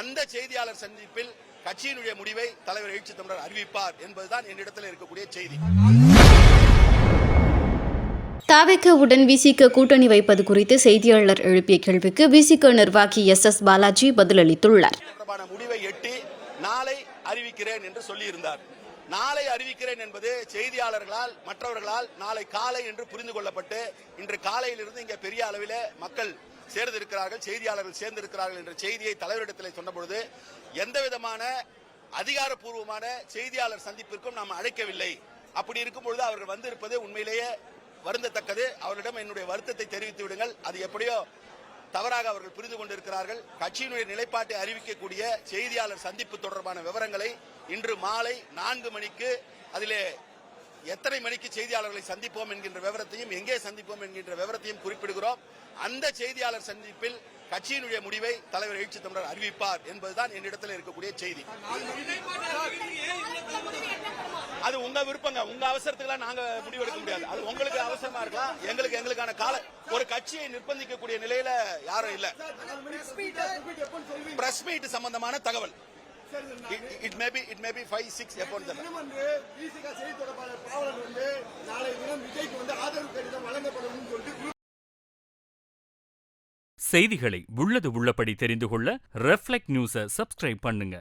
அந்த செய்தியாளர் சந்திப்பில் கட்சியினுடைய முடிவை தலைவர் எழுச்சி தமிழர் அறிவிப்பார் என்பதுதான் என்னிடத்தில் இருக்கக்கூடிய செய்தி. தவிகவுடன் விசிக கூட்டணி வைப்பது குறித்து செய்தியாளர் எழுப்பிய கேள்விக்கு விசிக நிர்வாகி SS பாலாஜி பதிலளித்துள்ளார். முடிவை எட்டி நாளை அறிவிக்கிறேன் என்று சொல்லியிருந்தார். நாளை அறிவிக்கிறேன் என்பது செய்தியாளர்களால் மற்றவர்களால் நாளை காலை என்று புரிந்து கொள்ளப்பட்டு இன்று காலையிலிருந்து இங்கே பெரிய அளவில் மக்கள் சேர்ந்திருக்கிறார்கள், செய்தியாளர்கள் சேர்ந்திருக்கிறார்கள் என்ற செய்தியை தலைவரிடத்தில் சொன்னபொழுது எந்த விதமான அதிகாரப்பூர்வமான செய்தியாளர் சந்திப்பிற்கும் நாம் அழைக்கவில்லை. அப்படி இருக்கும் பொழுது அவர்கள் வந்திருப்பது உண்மையிலேயே வருந்தத்தக்கது. அவரிடம் என்னுடைய வருத்தத்தை தெரிவித்து விடுங்கள். அது எப்படியோ தவறாக அவர்கள் புரிந்து கொண்டிருக்கிறார்கள். கட்சியினுடைய நிலைப்பாட்டை அறிவிக்கக்கூடிய செய்தியாளர் சந்திப்பு தொடர்பான விவரங்களை இன்று மாலை 4 மணிக்கு அதிலே எத்தனை மணிக்கு செய்தியாளர்களை சந்திப்போம் என்கின்ற விவரத்தையும் எங்கே சந்திப்போம் என்கின்ற விவரத்தையும் குறிப்பிடுகிறோம். அந்த செய்தியாளர் சந்திப்பில் கட்சியினுடைய முடிவை தலைவர் எழுச்சி தமிழர் அறிவிப்பார் என்பதுதான் என்னிடத்தில் இருக்கக்கூடிய செய்தி. அது உங்க விருப்பங்க, உங்க அவசரத்துக்குலாம் நாங்க முடிவெடுக்க முடியாது. அது உங்களுக்கு அவசரமா இருக்கலாம், எங்களுக்கான கால ஒரு கட்சியை நிர்பந்திக்கக்கூடிய நிலையில யாரும் இல்ல. பிரஸ் மீட் சம்பந்தமான தகவல் it may be 5-6 எப்போ செய்திகளை உள்ளது உள்ளபடி தெரிந்து கொள்ள ரெஃப்ளெக்ட் நியூஸை சப்ஸ்கிரைப் பண்ணுங்க.